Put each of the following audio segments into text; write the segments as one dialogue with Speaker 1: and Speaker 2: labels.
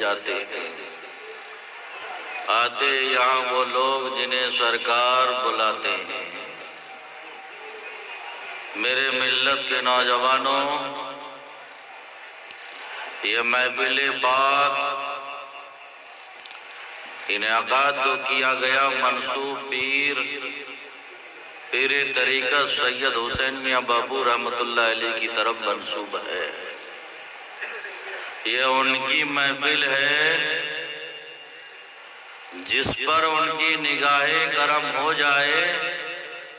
Speaker 1: जाते हैं। आते यहाँ वो लोग जिन्हें सरकार बुलाते हैं। मेरे मिल्लत के नौजवानों, ये महफिल पाक इनेकाद जो किया गया मंसूब पीर तरीक़त सैयद हुसैन मियाँ बाबू रहमतुल्लाह अलैह की तरफ मंसूब है। ये उनकी महफिल है जिस पर उनकी निगाहें करम हो जाए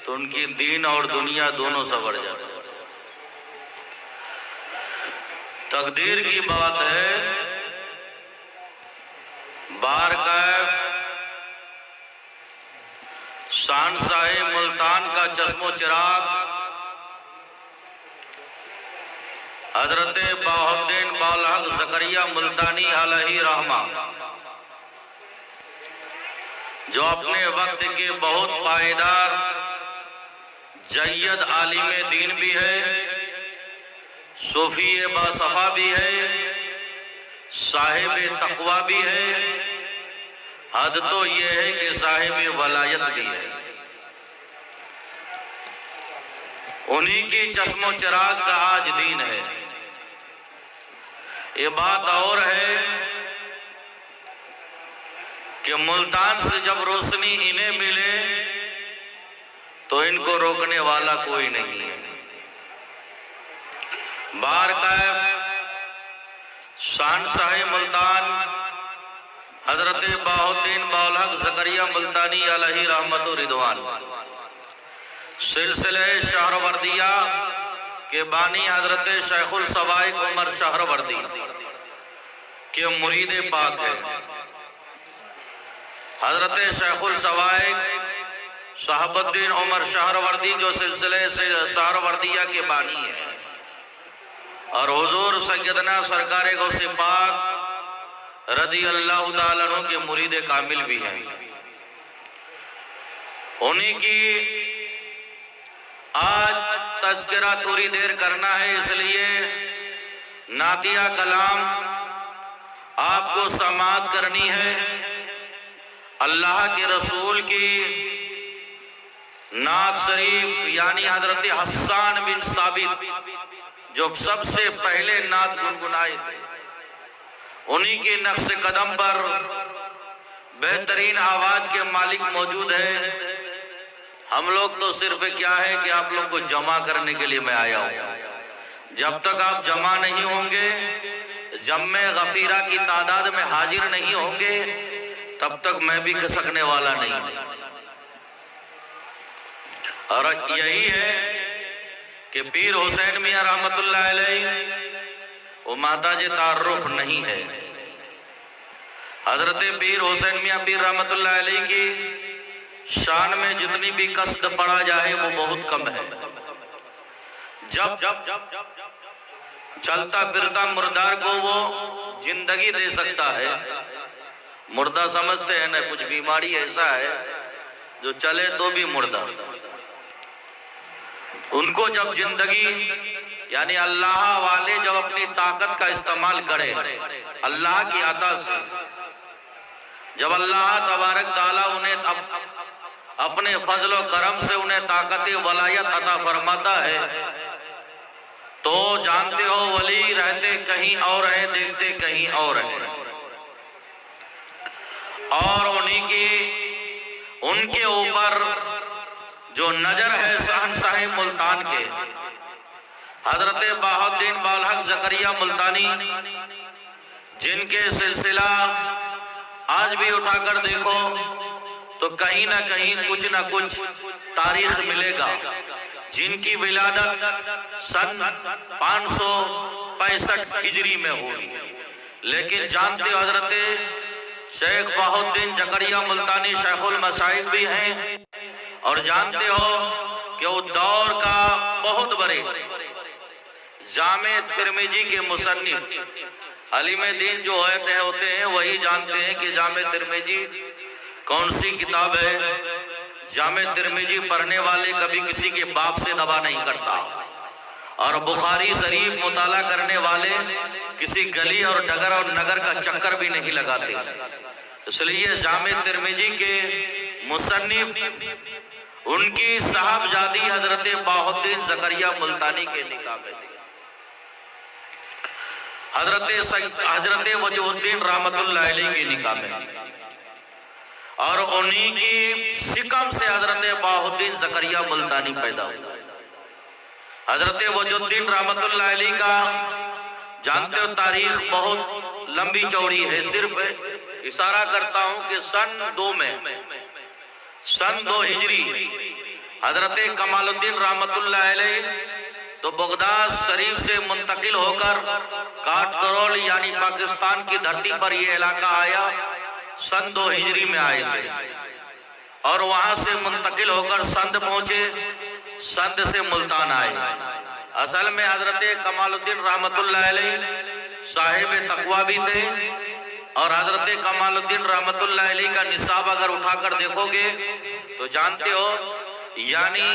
Speaker 1: तो उनकी दीन और दुनिया दोनों संवर जाए। तकदीर की बात है, बारकाह शानशाह मुल्तान का चश्मो चिराग हजरत बाहुद्दीन बालहक ज़करिया मुल्तानी अलैहि रहमा, जो अपने वक्त के बहुत पायदार जय्यद आलिम दीन भी है, सूफी बासफा भी है, साहिब तकवा भी है, हद तो ये है कि साहिब वलायत भी है। उन्हीं की चश्मो चिराग का आज दीन है। ये बात और है कि मुल्तान से जब रोशनी इन्हें मिले तो इनको रोकने वाला कोई नहीं है। बारकाह शानशाह मुल्तान हजरत बाहुद्दीन बालहक ज़करिया मुल्तानी अलैहि रहमतु रिदवान सिलसिले शहरवर्दिया के बानी हजरत शेखुल सवाइक उमर शहरवर्दी के मुरीद पाक है। हजरत शेखुल सवाइक शहाबुद्दीन उमर शहरवर्दी जो सिलसिले से शहरवर्दिया के बानी है और हुजूर सैयदना सरकार गौसे पाक रदी अल्लाह ताला अन्हु के मुरीद कामिल भी हैं। उन्हीं की आज तज़किरा थोड़ी देर करना है, इसलिए नातिया कलाम आपको समाअत करनी है। अल्लाह के रसूल की नात शरीफ यानी हजरत हस्सान बिन साबित जो सबसे पहले नात गुनगुनाए थे, उन्हीं के नक्श कदम पर बेहतरीन आवाज के मालिक मौजूद है। हम लोग तो सिर्फ क्या है कि आप लोग को जमा करने के लिए मैं आया हूँ। जब तक आप जमा नहीं होंगे, जम्मे गफीरा की तादाद में हाजिर नहीं होंगे, तब तक मैं भी खिसकने वाला नहीं हूँ। और यही है कि पीर हुसैन मियाँ रहमतुल्लाह अलैह वो माताज तारुफ नहीं है। हजरत पीर हुसैन मियाँ पीर रहमतुल्लाह अलैह की शान में जितनी भी कसद पड़ा जाए वो बहुत कम है। जब चलता फिरता मुर्दार को वो जिंदगी दे सकता है। मुर्दा समझते हैं ना, कुछ बीमारी ऐसा है जो चले तो भी मुर्दा। उनको जब जिंदगी यानी अल्लाह वाले जब अपनी ताकत का इस्तेमाल करें अल्लाह की अता से, जब अल्लाह तबारक ताला उन्हें अपने फजल व करम से उन्हें ताकत वलायत अता फरमाता है, तो जानते हो वली रहते कहीं और है, देखते कहीं और है। और उनके ऊपर जो नजर है शहंशाह मुल्तान के हजरत बाहुद्दीन बालहक ज़करिया मुल्तानी, जिनके सिलसिला आज भी उठाकर देखो तो कहीं ना कहीं कुछ ना कुछ तारीख मिलेगा। जिनकी विलादत सन 565 हिजरी में हुई, लेकिन जानते हो हजरत शेख बाहुद्दीन ज़करिया मुल्तानी शेखुल मसाइक भी हैं। और जानते हो कि वो दौर का बहुत बड़े जामे तिरमिजी के मुसन्निफ अलीम दीन जो होते हैं वही जानते हैं कि जामे तिरमिजी कौन सी किताब है। जामे तिरमिजी पढ़ने वाले कभी किसी के बाप से दवा नहीं करता, और बुखारी शरीफ मुताला करने वाले किसी गली और डगर और नगर का चक्कर भी नहीं लगाते। इसलिए जामे तिरमिजी के मुसन्निफ उनकी साहबजादी हजरत बाहुद्दीन ज़करिया मुल्तानी के निकाह में थी। हजरत वजहुद्दीन रहमतुल्लाह अलैह के निकाह में, और उन्हीं की सिकम से हजरत बाहुद्दीन ज़करिया मुल्तानी पैदा हुआ। हजरत वजहुद्दीन रहमतुल्लाह अलैह का जानते हो तारीख बहुत लंबी चौड़ी है, सिर्फ इशारा करता हूं कि सन 2 हिजरी हजरत कमालुद्दीन रहमतुल्लाह अलैह तो बगदाद शरीफ से मुंतकिल होकर काठगोल यानी पाकिस्तान की धरती पर यह इलाका आया। सन 2 हिजरी में आए थे और वहां से मुंतकिल होकर संद पहुंचे, संद से मुल्तान आए। असल में हजरत कमालुद्दीन रहमतुल्लाह अलैह साहिब तकवा भी थे, और हजरत कमालुद्दीन रहमतुल्लाह अलैह का निसाब अगर उठाकर देखोगे तो जानते हो, यानी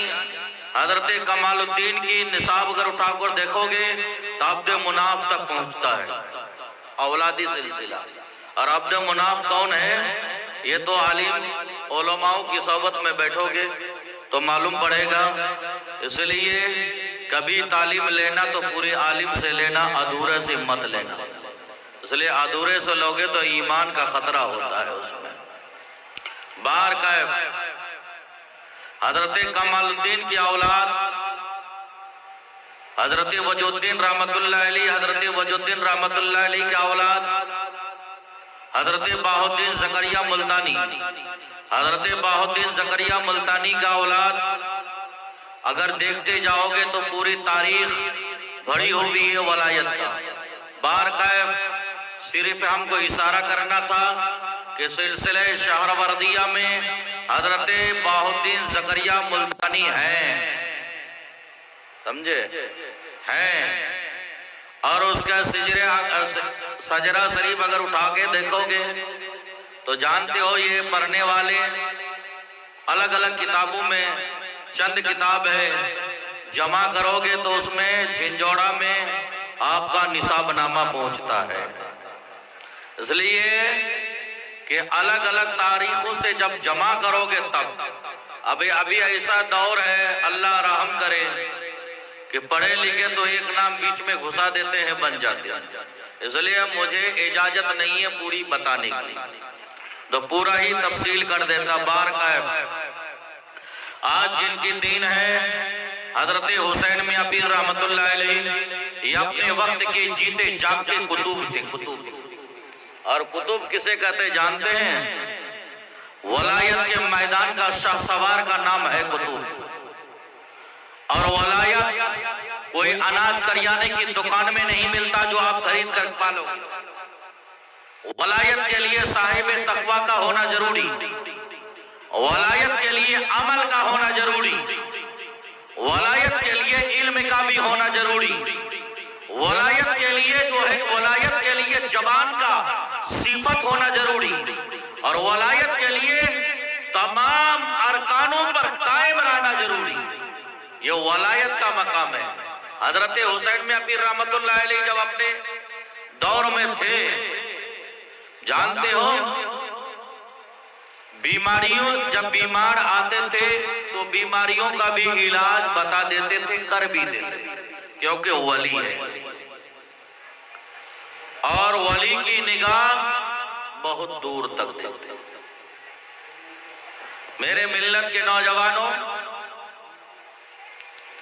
Speaker 1: हजरत कमालुद्दीन की निसाब अगर उठाकर देखोगे तो अब्द मुनाफ तक पहुंचता है, औलादी सिलसिला। और अब्द मुनाफ कौन है, ये तो आलिम उलमाओं की सोबत में बैठोगे तो मालूम पड़ेगा। इसलिए कभी तालीम लेना तो पूरे आलिम से लेना, अधूरे से मत लेना। इसलिए अधूरे से लोगे तो ईमान का खतरा होता है उसमें। बार का हजरत कमालुद्दीन की औलाद हजरत वजहुद्दीन रहमतुल्लाह अलैह, हजरत वजहुद्दीन रहमतुल्लाह अलैह की औलाद हजरत बाहुद्दीन ज़करिया मुल्तानी, हजरत बाहुद्दीन ज़करिया मुल्तानी का औलाद अगर देखते जाओगे तो पूरी तारीख भरी हुई है वलायत का। बार कायफ सिर्फ हमको इशारा करना था कि सिलसिले शहरवर्दिया में हजरत बाहुद्दीन ज़करिया मुल्तानी हैं, समझे, हैं। और उसका सजरा शरीफ अगर उठा के देखोगे तो जानते हो ये पढ़ने वाले अलग अलग किताबों में चंद किताब है, जमा करोगे तो उसमें झिंझोड़ा में आपका निसाबनामा पहुंचता है। इसलिए कि अलग अलग तारीखों से जब जमा करोगे तब अभी ऐसा दौर है, अल्लाह रहम करे, कि पढ़े लिखे तो एक नाम बीच में घुसा देते हैं, बन जाते हैं। इसलिए मुझे इजाजत नहीं है पूरी बताने की, तो पूरा ही तफसील कर देता। बार कायफ आज जिनकी दीन है हजरत हुसैन मियां पीर रहमतुल्लाह अलैह, ये अपने वक्त के जीते जागते कुतुब थे, कुतुब। और कुतुब किसे कहते जानते हैं? वलायत के मैदान का शाहसवार का नाम है कुतुब। और वलायत कोई अनाज करियाने की दुकान में नहीं मिलता जो आप खरीद कर पालो। वलायत के लिए साहिब तकवा का होना जरूरी, वलायत के लिए अमल का होना जरूरी, वलायत के लिए इल्म का भी होना जरूरी, वलायत के लिए जो है वलायत के लिए जबान का सिफत होना जरूरी, और वलायत के लिए तमाम अरकानों पर कायम रहना जरूरी। ये वलायत का मकाम है। हजरत हुसैन मियां पीर रहमतुल्लाह अलैह जब अपने दौर में थे, जानते हो, बीमारियों जब बीमार आते थे तो बीमारियों का भी इलाज बता देते थे, कर भी देते थे, क्योंकि वली है। और वली की निगाह बहुत दूर तक देखते। मेरे मिल्लत के नौजवानों,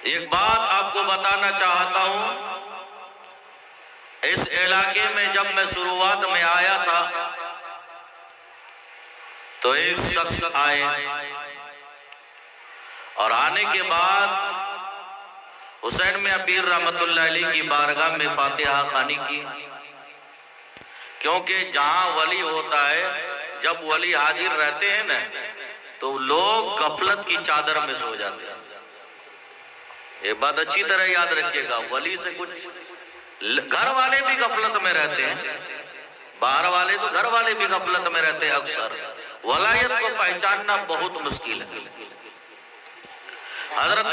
Speaker 1: एक बात आपको बताना चाहता हूं। इस इलाके में जब मैं शुरुआत में आया था तो एक शख्स आए, और आने के बाद हुसैन मियां पीर रहमतुल्लाह अलैह की बारगाह में फातिहा खानी की, क्योंकि जहां वली होता है, जब वली हाजिर रहते हैं ना, तो लोग गफलत की चादर में सो जाते हैं। ये बात अच्छी तरह याद रखिएगा, वली से कुछ घर वाले भी गफलत में रहते हैं, बाहर वाले तो घर वाले भी गफलत में रहते हैं अक्सर। वलायत को पहचानना बहुत मुश्किल है। हजरत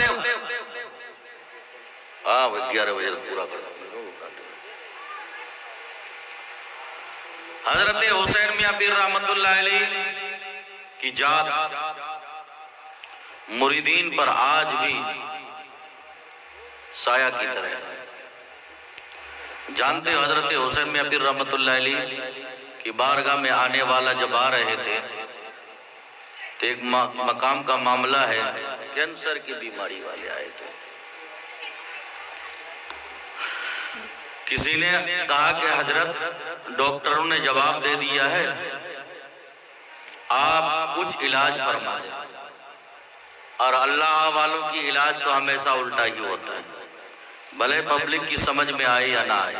Speaker 1: 11 बजे पूरा कर हजरत हुसैन मियां पीर रहमतुल्लाह अलैह की जात मुरीदीन पर आज भी साया की तरह है। जानते हो हजरत हुसैन मियां पीर रहमतुल्लाह अलैह की बारगाह में आने वाला जब आ रहे थे तो एक मकाम का मामला है, कैंसर की बीमारी वाले आए थे। किसी ने कहा कि हजरत डॉक्टरों ने जवाब दे दिया है, आप कुछ इलाज फरमा दें। और अल्लाह वालों की इलाज तो हमेशा उल्टा ही होता है, भले पब्लिक की समझ में आए या ना आए।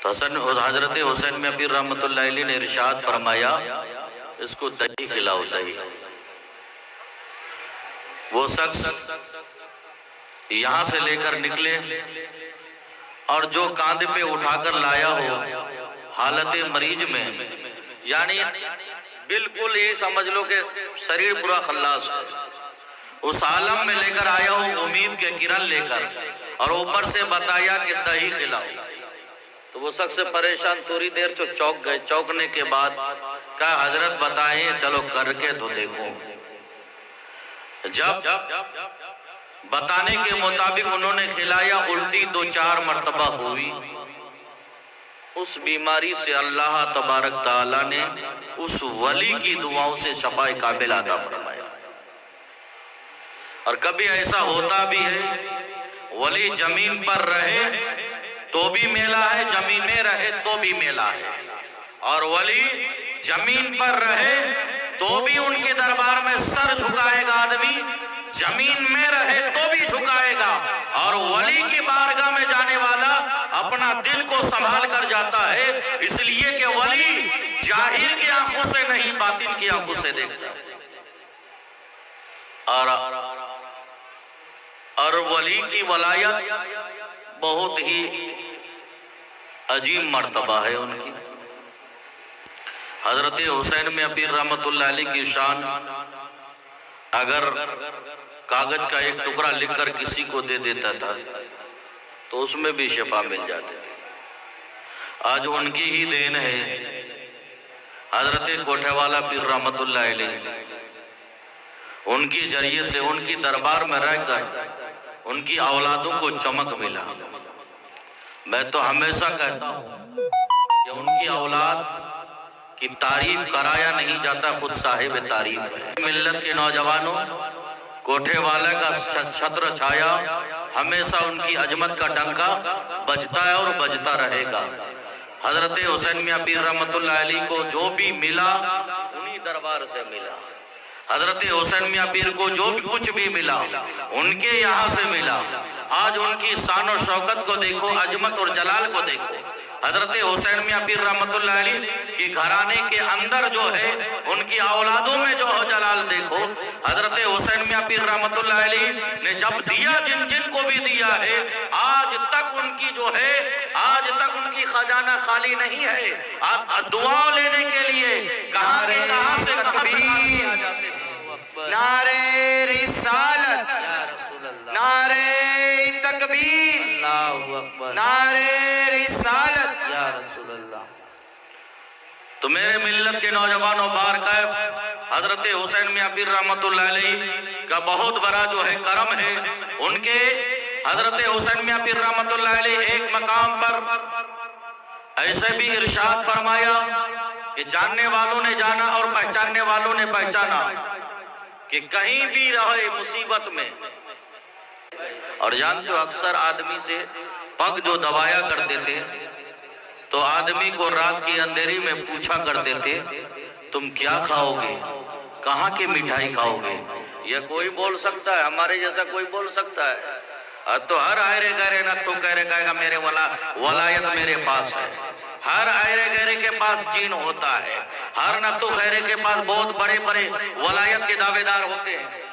Speaker 1: तो हजरत हुसैन मियां पीर रहमतुल्लाह अलैह ने इरशाद फरमाया, इसको दही खिलाओ, दही। वो शख्स यहां से लेकर निकले और जो कांधे पे उठाकर लाया हो हालत मरीज में, यानी बिल्कुल ही समझ लो कि शरीर पूरा खल्लास है, उस आलम में लेकर आया हो उम्मीद के किरण लेकर, और ऊपर से बताया कि दही खिलाओ। तो वो शख्स परेशान थोड़ी देर तो चौंक गए। चौंकने के बाद कहा, हजरत बताएं, चलो करके तो देखो। जब बताने के मुताबिक उन्होंने खिलाया, उल्टी 2-4 मर्तबा हुई। उस बीमारी से अल्लाह तबारक ताला ने उस वली की दुआओं से शफाए काबिल अता फरमाया। और कभी ऐसा होता भी है, वली जमीन पर रहे तो भी मेला है, जमीन में रहे तो भी मेला है। और वली जमीन पर रहे तो भी उनके दरबार में सर झुकाएगा आदमी, जमीन में रहे तो भी झुकाएगा। और वली की बारगाह में जाने वाला अपना दिल को संभाल कर जाता है, इसलिए कि वली जाहिर की आंखों से नहीं, बातिन की आंखों से देखता है। और वली की वलायत बहुत ही अजीब मर्तबा है उनकी। हजरत हुसैन मियां पीर रहमतुल्लाह अलैह की शान, अगर कागज का एक टुकड़ा लिखकर किसी को दे देता था तो उसमें भी शिफा मिल जाती थी। आज उनकी ही देन है, हजरत कोठेवाला पीर रहमतुल्लाह अलैह, उनके जरिए से उनकी दरबार में रहकर उनकी औलादों को चमक मिला। मैं तो हमेशा कहता हूँ कि उनकी औलाद की तारीफ कराया नहीं जाता, खुद साहिब तारीफ है। मिल्लत के नौजवानों, कोठेवाला का छत्र छाया, हमेशा उनकी अजमत का डंका बजता है और बजता रहेगा। हजरत हुसैन मियां पीर रहमतुल्लाह अलैह को जो भी मिला उन्हीं दरबार से मिला। हजरत हुसैन मियां पीर को जो भी कुछ भी मिला उनके यहाँ से मिला। आज उनकी शान और शौकत को देखो, अजमत और जलाल को देखो। हजरत हुसैन मियां पीर रहमतुल्लाह अलैह के घराने के अंदर जो है, उनकी औलादों में जो हो जलाल देखो। हजरत हुसैन मियां पीर रहमतुल्लाह अलैह ने जब दिया, जिन जिन को भी दिया है, आज तक उनकी जो है, आज तक उनकी खजाना खाली नहीं है। दुआ लेने के लिए कहां के कहां से तकबीर, नारे रिसालत, नारे तकबीर, नारे रिसालत, या रसूल अल्लाह। तो मेरे मिल्लत के नौजवानों, बारकाफ हजरत हुसैन मियां पीर रहमतुल्लाह अलैह का बहुत बड़ा जो है करम है। उनके हजरत हुसैन मियां पीर रहमतुल्लाह अलैह एक मकाम पर ऐसे भी इरशाद फरमाया कि जानने वालों ने जाना और पहचानने वालों ने पहचाना कि कहीं भी रहे मुसीबत में। और जानते हो, अक्सर आदमी से पग जो दबाया करते थे तो आदमी को रात की अंधेरी में पूछा करते थे, तुम क्या खाओगे, कहाँ की मिठाई खाओगे। ये कोई बोल सकता है, हमारे जैसा कोई बोल सकता है? तो हर आयरे गहरे न तो कह कहेगा मेरे वलायत मेरे पास है। हर आयरे गहरे के पास जीन होता है, हर न तो खैरे के पास बहुत बड़े बड़े वलायत के दावेदार होते हैं।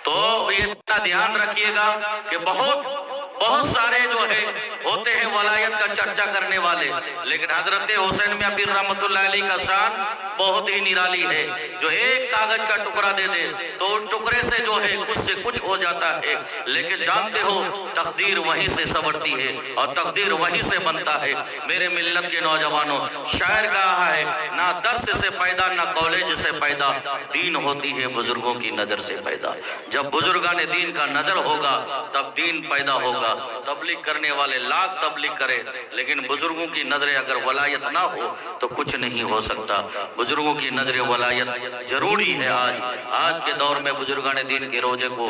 Speaker 1: तो ये ध्यान रखिएगा कि बहुत सारे जो है होते हैं वलायत का चर्चा करने वाले, लेकिन हजरत हुसैन मियां पीर रहमतुल्लाह अलैह का शान बहुत ही निराली है। जो एक कागज का टुकड़ा दे दे तो उन टुकड़े से जो है कुछ से कुछ हो जाता है, लेकिन जानते हो तकदीर वहीं से संवरती है और तकदीर वहीं से बनता है। मेरे मिल्लत के नौजवानों, शायर कहा है ना दर्स से पैदा ना कॉलेज से पैदा, दीन होती है बुजुर्गों की नजर से पैदा। जब बुजुर्गान दीन का नजर होगा तब दीन पैदा होगा। तबलीग करने वाले लाख तबलीग करे, लेकिन बुजुर्गों की नजरें अगर वलायत ना हो तो कुछ नहीं हो सकता। बुजुर्गों की नजरें वलायत जरूरी है। आज के दौर में बुजुर्गान दीन के रोजे को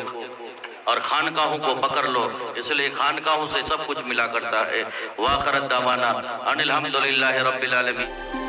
Speaker 1: और खानकाहों को पकड़ लो, इसलिए खानकाहों से सब कुछ मिला करता है। वाखरत दावाना अनिल हम्दुलिल्लाहि रब्बिल आलमीन।